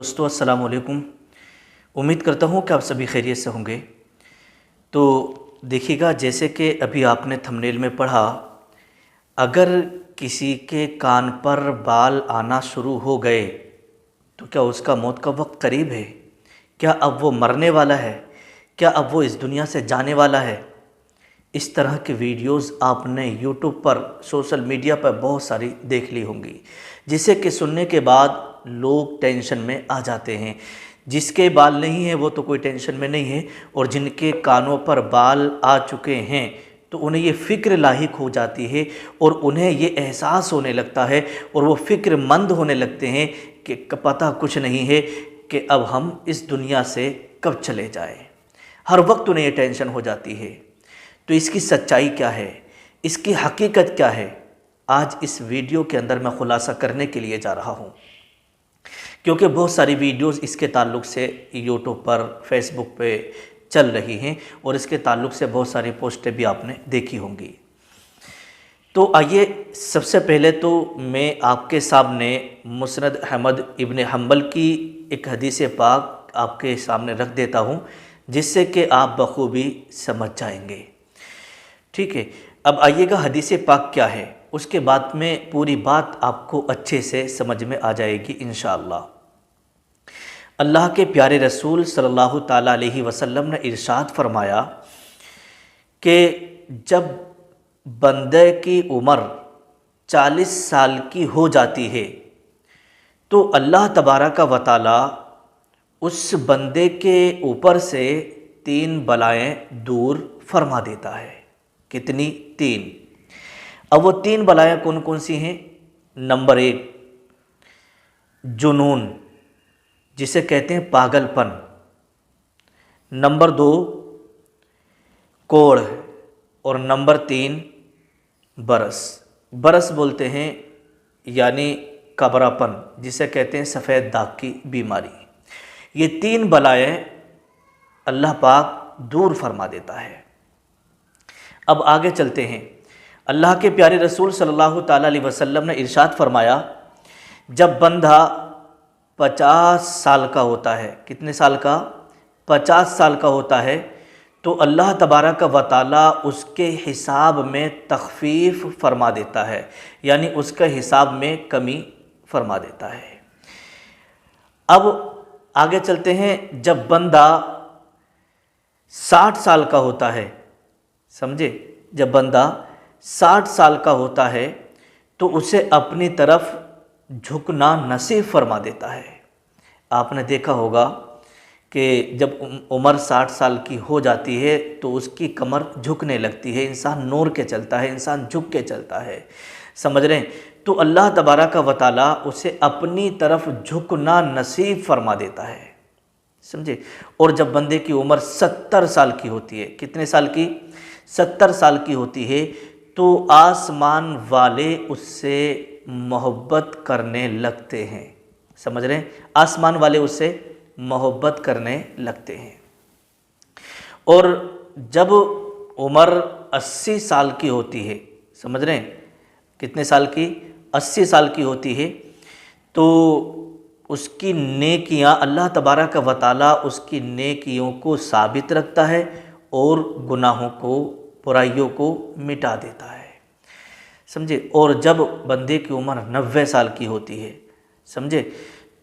दोस्तों अस्सलाम वालेकुम। उम्मीद करता हूँ कि आप सभी खैरियत से होंगे। तो देखिएगा, जैसे कि अभी आपने थंबनेल में पढ़ा, अगर किसी के कान पर बाल आना शुरू हो गए तो क्या उसका मौत का वक्त करीब है? क्या अब वो मरने वाला है? क्या अब वो इस दुनिया से जाने वाला है? इस तरह के वीडियोस आपने यूट्यूब पर, सोशल मीडिया पर बहुत सारी देख ली होंगी, जिसे कि सुनने के बाद लोग टेंशन में आ जाते हैं। जिसके बाल नहीं है वो तो कोई टेंशन में नहीं है, और जिनके कानों पर बाल आ चुके हैं तो उन्हें ये फ़िक्र लाहिक हो जाती है और उन्हें ये एहसास होने लगता है और वो फ़िक्रमंद होने लगते हैं कि पता कुछ नहीं है कि अब हम इस दुनिया से कब चले जाएं। हर वक्त उन्हें ये टेंशन हो जाती है। तो इसकी सच्चाई क्या है, इसकी हकीकत क्या है, आज इस वीडियो के अंदर मैं खुलासा करने के लिए जा रहा हूँ। क्योंकि बहुत सारी वीडियोस इसके ताल्लुक़ से यूट्यूब पर, फेसबुक पे चल रही हैं और इसके ताल्लुक़ से बहुत सारी पोस्टें भी आपने देखी होंगी। तो आइए, सबसे पहले तो मैं आपके सामने मुस्नद अहमद इब्न हम्बल की एक हदीस पाक आपके सामने रख देता हूँ, जिससे कि आप बखूबी समझ जाएंगे। ठीक है, अब आइएगा हदीस पाक क्या है, उसके बाद में पूरी बात आपको अच्छे से समझ में आ जाएगी इंशाअल्लाह। अल्लाह के प्यारे रसूल सल्लल्लाहु ताला अलैहि वसल्लम ने इरशाद फरमाया कि जब बंदे की उम्र 40 साल की हो जाती है तो अल्लाह तबारक व तआला उस बंदे के ऊपर से 3 बलाएं दूर फरमा देता है। कितनी? 3। अब वो 3 बलाएं कौन कौन सी हैं? नंबर 1, जुनून, जिसे कहते हैं पागलपन। नंबर 2, कोढ़। और नंबर 3, बरस। बरस बोलते हैं यानी कबरापन, जिसे कहते हैं सफ़ेद दाग की बीमारी। ये 3 बलाएं अल्लाह पाक दूर फरमा देता है। अब आगे चलते हैं। अल्लाह के प्यारे रसूल सल्लल्लाहु ताला अलैहि वसल्लम ने इरशाद फरमाया, जब बंदा 50 साल का होता है, कितने साल का? 50 साल का होता है, तो अल्लाह तबारक व तआला उसके हिसाब में तख़फ़ीफ़ फरमा देता है, यानी उसके हिसाब में कमी फरमा देता है। अब आगे चलते हैं। जब बंदा 60 साल का होता है, समझे, जब बंदा 60 साल का होता है तो उसे अपनी तरफ झुकना नसीब फरमा देता है। आपने देखा होगा कि जब उम्र 60 साल की हो जाती है तो उसकी कमर झुकने लगती है, इंसान नूर के चलता है, इंसान झुक के चलता है, समझ रहे हैं। तो अल्लाह तबारक व तआला उसे अपनी तरफ झुकना नसीब फरमा देता है, समझे। और जब बंदे की उम्र 70 साल की होती है, कितने साल की? 70 साल की होती है, तो आसमान वाले उससे मोहब्बत करने लगते हैं, समझ रहे हैं। आसमान वाले उससे मोहब्बत करने लगते हैं। और जब उम्र 80 साल की होती है, समझ रहे हैं, कितने साल की? 80 साल की होती है, तो उसकी नेकियां, अल्लाह तबारक व तआला उसकी नेकियों को साबित रखता है और गुनाहों को, बुराइयों को मिटा देता है, समझे। और जब बंदे की उम्र 90 साल की होती है, समझे,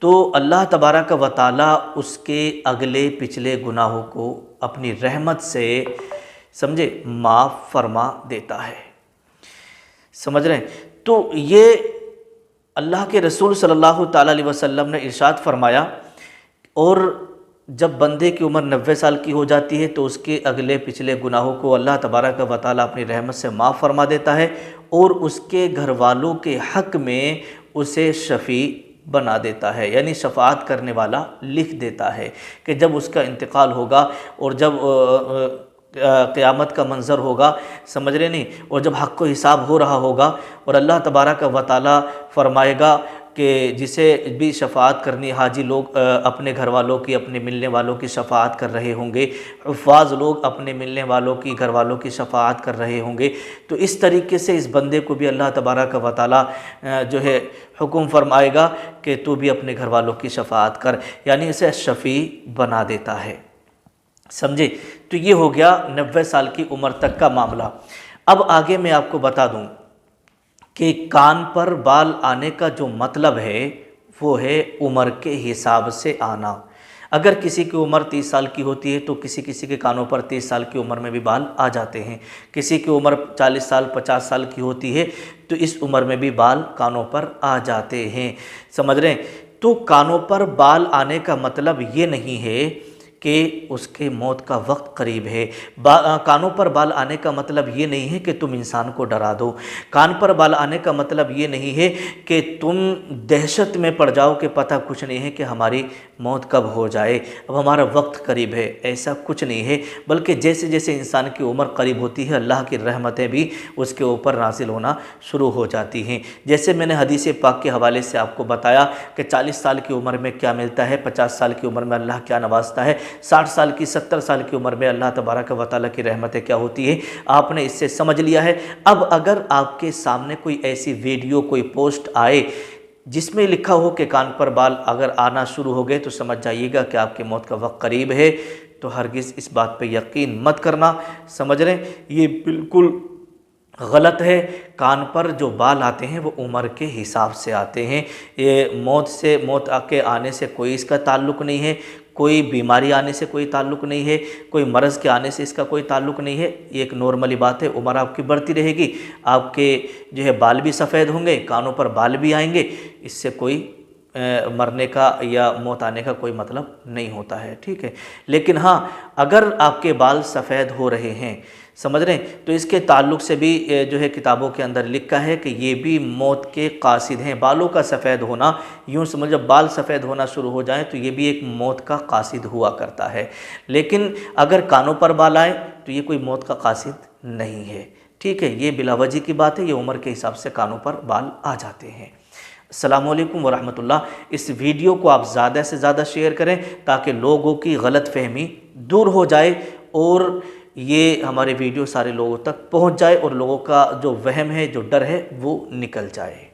तो अल्लाह तबारक व तआला उसके अगले पिछले गुनाहों को अपनी रहमत से, समझे, माफ़ फरमा देता है, समझ रहे हैं। तो ये अल्लाह के रसूल सल्लल्लाहु ताला अलैहि वसल्लम ने इरशाद फरमाया। और जब बंदे की उम्र 90 साल की हो जाती है तो उसके अगले पिछले गुनाहों को अल्लाह तबारक व तआला अपनी रहमत से माफ़ फरमा देता है और उसके घर वालों के हक़ में उसे शफ़ी बना देता है, यानी शफ़ाअत करने वाला लिख देता है कि जब उसका इंतकाल होगा और जब क़यामत का मंज़र होगा, समझ रहे नहीं, और जब हक़ को हिसाब हो रहा होगा और अल्लाह तबारक व तआला फरमाएगा कि जिसे भी शफ़ाअत करनी, हाजी लोग अपने घर वालों की, अपने मिलने वालों की शफ़ाअत कर रहे होंगे, हुफ़ाज़ लोग अपने मिलने वालों की, घर वालों की शफ़ाअत कर रहे होंगे। तो इस तरीके से इस बंदे को भी अल्लाह तबारक व तआला जो है हुक्म फरमाएगा कि तू भी अपने घर वालों की शफ़ाअत कर, यानी इसे शफ़ी बना देता है। समझे? तो ये हो गया 90 साल की उम्र तक का मामला। अब आगे मैं आपको बता दूं कि कान पर बाल आने का जो मतलब है वो है उम्र के हिसाब से आना। अगर किसी की उम्र 30 साल की होती है तो किसी किसी के कानों पर 30 साल की उम्र में भी बाल आ जाते हैं। किसी की उम्र 40 साल 50 साल की होती है तो इस उम्र में भी बाल कानों पर आ जाते हैं। समझ रहे हैं? तो कानों पर बाल आने का मतलब ये नहीं है कि उसके मौत का वक्त करीब है। कानों पर बाल आने का मतलब ये नहीं है कि तुम इंसान को डरा दो। कान पर बाल आने का मतलब ये नहीं है कि तुम दहशत में पड़ जाओ कि पता कुछ नहीं है कि हमारी मौत कब हो जाए, अब हमारा वक्त करीब है। ऐसा कुछ नहीं है, बल्कि जैसे जैसे इंसान की उम्र करीब होती है अल्लाह की रहमतें भी उसके ऊपर नाजिल होना शुरू हो जाती हैं। जैसे मैंने हदीस पाक के हवाले से आपको बताया कि 40 साल की उम्र में क्या मिलता है, 50 साल की उम्र में अल्लाह क्या नवाजता है, 60 साल की 70 साल की उम्र में अल्लाह तबारक व तआला की रहमतें क्या होती है। आपने इससे समझ लिया है। अब अगर आपके सामने कोई ऐसी वीडियो, कोई पोस्ट आए जिसमें लिखा हो कि कान पर बाल अगर आना शुरू हो गए तो समझ जाइएगा कि आपकी मौत का वक्त करीब है। तो हरगिज़ इस बात पे यकीन मत करना। समझ रहे हैं? ये बिल्कुल गलत है। कान पर जो बाल आते हैं वो उम्र के हिसाब से आते हैं। ये मौत के आने से कोई इसका ताल्लुक़ नहीं है, कोई बीमारी आने से कोई ताल्लुक़ नहीं है, कोई मरज़ के आने से इसका कोई ताल्लुक़ नहीं है। ये एक नॉर्मली बात है। उम्र आपकी बढ़ती रहेगी, आपके जो है बाल भी सफ़ेद होंगे, कानों पर बाल भी आएंगे। इससे कोई मरने का या मौत आने का कोई मतलब नहीं होता है। ठीक है? लेकिन हाँ, अगर आपके बाल सफ़ेद हो रहे हैं, समझ रहे हैं, तो इसके ताल्लुक़ से भी जो है किताबों के अंदर लिखा है कि ये भी मौत के कासिद हैं। बालों का सफ़ेद होना, यूँ समझ, जब बाल सफ़ेद होना शुरू हो जाएं तो ये भी एक मौत का कासिद हुआ करता है। लेकिन अगर कानों पर बाल आए तो ये कोई मौत का कासिद नहीं है। ठीक है? ये बिलावजी की बात है, ये उम्र के हिसाब से कानों पर बाल आ जाते हैं। अस्सलामु अलैकुम वरहमतुल्लाह। इस वीडियो को आप ज़्यादा से ज़्यादा शेयर करें ताकि लोगों की गलत फहमी दूर हो जाए और ये हमारे वीडियो सारे लोगों तक पहुंच जाए और लोगों का जो वहम है, जो डर है, वो निकल जाए।